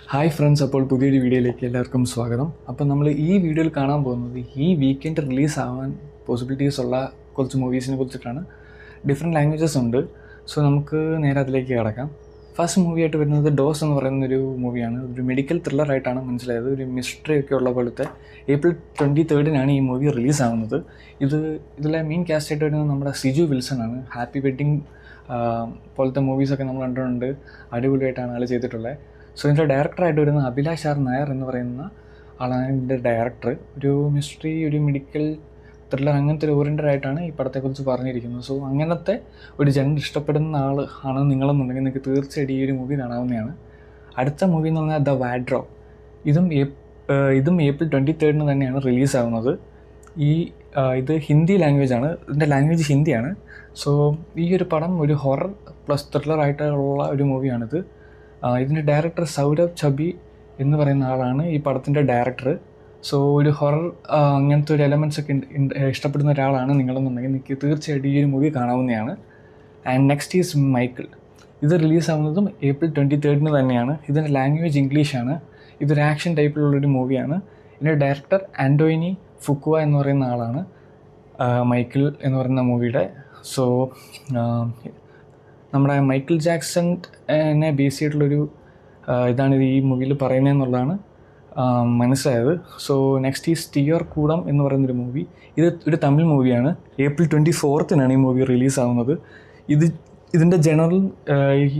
Hi friends, അപ്പോൾ പുതിയൊരു വീഡിയോയിലേക്ക് എല്ലാവർക്കും സ്വാഗതം. അപ്പോൾ നമ്മൾ ഈ വീഡിയോയിൽ കാണാൻ പോകുന്നത് ഈ വീക്കെൻഡ് റിലീസാവാൻ പോസിബിലിറ്റീസ് ഉള്ള കുറച്ച് മൂവീസിനെ കുറിച്ചിട്ടാണ്. ഡിഫറെൻറ്റ് ലാംഗ്വേജസ് ഉണ്ട്. സോ നമുക്ക് നേരെ അതിലേക്ക് കിടക്കാം. ഫസ്റ്റ് മൂവിയായിട്ട് വരുന്നത് ഡോസ് എന്ന് പറയുന്നൊരു മൂവിയാണ്. ഒരു മെഡിക്കൽ ത്രില്ലറായിട്ടാണ് മനസ്സിലായത്. ഒരു മിസ്റ്ററി ഒക്കെ ഉള്ള പോലത്തെ. April 23 ഈ മൂവി റിലീസാവുന്നത്. ഇതിലെ മെയിൻ കാസ്റ്റായിട്ട് വരുന്നത് നമ്മുടെ സിജു വിൽസൺ ആണ്. ഹാപ്പി വെഡ്ഡിങ് പോലത്തെ മൂവീസൊക്കെ നമ്മൾ കണ്ടിട്ടുണ്ട്. അടിപൊളിയായിട്ടാണ് ആൾ ചെയ്തിട്ടുള്ളത്. സോ ഇതിൻ്റെ ഡയറക്ടറായിട്ട് വരുന്ന അഭിലാഷ് ആർ നായർ എന്ന് പറയുന്ന ആളാണ് ഇതിൻ്റെ ഡയറക്ടർ. ഒരു മിസ്റ്ററി, ഒരു മെഡിക്കൽ ത്രില്ലർ അങ്ങനത്തെ ഒരു ഓറിയൻറ്റഡ് ആയിട്ടാണ് ഈ പടത്തെക്കുറിച്ച് പറഞ്ഞിരിക്കുന്നത്. സോ അങ്ങനത്തെ ഒരു ജനറൽ ഇഷ്ടപ്പെടുന്ന ആൾ ആണ് നിങ്ങളെന്നുണ്ടെങ്കിൽ നിങ്ങൾക്ക് തീർച്ചയായിട്ടും ഈ ഒരു മൂവി കാണാവുന്നതാണ്. അടുത്ത മൂവി എന്ന് പറഞ്ഞാൽ ദ വാഡ്രോബ്. ഇതും April 23 തന്നെയാണ് റിലീസാവുന്നത്. ഇത് ഹിന്ദി ലാംഗ്വേജാണ്. ഇതിൻ്റെ ലാംഗ്വേജ് ഹിന്ദിയാണ്. സോ ഈ ഒരു പടം ഒരു ഹൊറർ പ്ലസ് ത്രില്ലറായിട്ടുള്ള ഒരു മൂവിയാണിത്. ഇതിൻ്റെ ഡയറക്ടർ സൗരഭ് ഛബി എന്ന് പറയുന്ന ആളാണ് ഈ പടത്തിൻ്റെ ഡയറക്ടർ. സോ ഒരു ഹൊറർ അങ്ങനത്തെ ഒരു എലമെൻറ്റ്സ് ഒക്കെ ഇഷ്ടപ്പെടുന്ന ഒരാളാണ് നിങ്ങളെന്നുണ്ടെങ്കിൽ നിങ്ങൾക്ക് തീർച്ചയായിട്ടും ഈ ഒരു മൂവി കാണാവുന്നതാണ്. And next is Michael. ഇത് റിലീസാവുന്നതും April 23 തന്നെയാണ്. ഇതിൻ്റെ ലാംഗ്വേജ് ഇംഗ്ലീഷാണ്. ഇതൊരു ആക്ഷൻ ടൈപ്പിലുള്ളൊരു മൂവിയാണ്. ഇതിൻ്റെ ഡയറക്ടർ ആൻ്റോയിനി ഫുക്കുവ എന്ന് പറയുന്ന ആളാണ് മൈക്കിൾ എന്ന് പറയുന്ന മൂവിയുടെ. സോ നമ്മുടെ മൈക്കിൾ ജാക്സനെ ബേസ് ചെയ്തിട്ടുള്ളൊരു ഇതാണ് ഈ മൂവിയിൽ പറയുന്നതെന്നുള്ളതാണ് മനസ്സിലായത്. സോ നെക്സ്റ്റ് ഈ സ്റ്റിയർ കൂടം എന്ന് പറയുന്നൊരു മൂവി. ഇത് ഒരു തമിഴ് മൂവിയാണ്. April 24 ഈ മൂവി റിലീസാവുന്നത്. ഇതിൻ്റെ ജനറൽ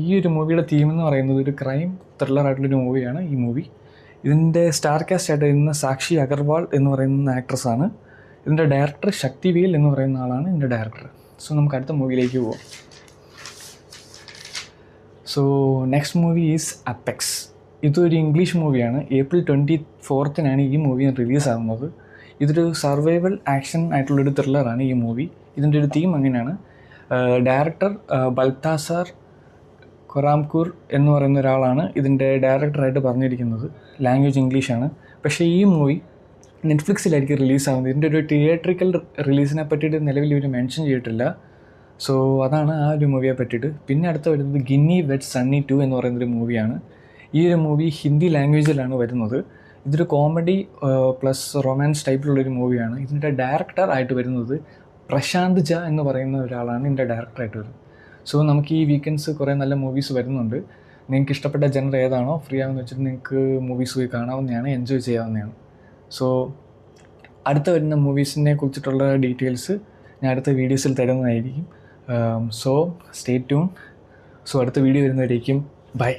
ഈ ഒരു മൂവിയുടെ തീം എന്ന് പറയുന്നത് ഒരു ക്രൈം ത്രില്ലറായിട്ടുള്ളൊരു മൂവിയാണ് ഈ മൂവി. ഇതിൻ്റെ സ്റ്റാർ കാസ്റ്റ് ആയിട്ട് വരുന്ന സാക്ഷി അഗർവാൾ എന്ന് പറയുന്ന ആക്ട്രസ്സാണ്. ഇതിൻ്റെ ഡയറക്ടർ ശക്തിവേൽ എന്ന് പറയുന്ന ആളാണ് ഇതിൻ്റെ ഡയറക്ടർ. സോ നമുക്ക് അടുത്ത മൂവിയിലേക്ക് പോവാം. So next movie is apex. ഇതൊരു ഇംഗ്ലീഷ് മൂവിയാണ്. April 24 ഈ മൂവി റിലീസാവുന്നത്. ഇതൊരു സർവൈവൽ ആക്ഷൻ ആയിട്ടുള്ളൊരു ത്രില്ലറാണ് ഈ മൂവി. ഇതിൻ്റെ ഒരു തീം അങ്ങനെയാണ്. ഡയറക്ടർ ബൽത്താസാർ കൊറാംകൂർ എന്ന് പറയുന്ന ഒരാളാണ് ഇതിൻ്റെ ഡയറക്ടറായിട്ട് പറഞ്ഞിരിക്കുന്നത്. ലാംഗ്വേജ് ഇംഗ്ലീഷാണ്. പക്ഷേ ഈ മൂവി നെറ്റ്ഫ്ലിക്സിലായിരിക്കും റിലീസാവുന്നത്. ഇതിൻ്റെ ഒരു തിയേറ്ററിക്കൽ റിലീസിനെ പറ്റിയിട്ട് നിലവിൽ ഇവർ മെൻഷൻ ചെയ്തിട്ടില്ല. സോ അതാണ് ആ ഒരു മൂവിയെ പറ്റിയിട്ട്. പിന്നെ അടുത്ത വരുന്നത് ഗിന്നി വെറ്റ് സണ്ണി 2 എന്ന് പറയുന്നൊരു മൂവിയാണ്. ഈ ഒരു മൂവി ഹിന്ദി ലാംഗ്വേജിലാണ് വരുന്നത്. ഇതൊരു കോമഡി പ്ലസ് റൊമാൻസ് ടൈപ്പിലുള്ളൊരു മൂവിയാണ്. ഇതിൻ്റെ ഡയറക്ടർ ആയിട്ട് വരുന്നത് പ്രശാന്ത് ജ എന്ന് പറയുന്ന ഒരാളാണ് ഇതിൻ്റെ ഡയറക്ടറായിട്ട് വരുന്നത്. സോ നമുക്ക് ഈ വീക്കെൻഡ്സ് കുറേ നല്ല മൂവീസ് വരുന്നുണ്ട്. നിങ്ങൾക്ക് ഇഷ്ടപ്പെട്ട ജനർ ഏതാണോ ഫ്രീ ആവുമെന്ന് വെച്ചിട്ട് നിങ്ങൾക്ക് മൂവീസ് പോയി കാണാവുന്നതാണ്, എൻജോയ് ചെയ്യാവുന്നതാണ്. സോ അടുത്ത വരുന്ന മൂവീസിനെ കുറിച്ചിട്ടുള്ള ഡീറ്റെയിൽസ് ഞാൻ അടുത്ത വീഡിയോസിൽ തരുന്നതായിരിക്കും. So stay tune. സോ അടുത്ത വീഡിയോ വരുന്നവരേക്കും ബൈ.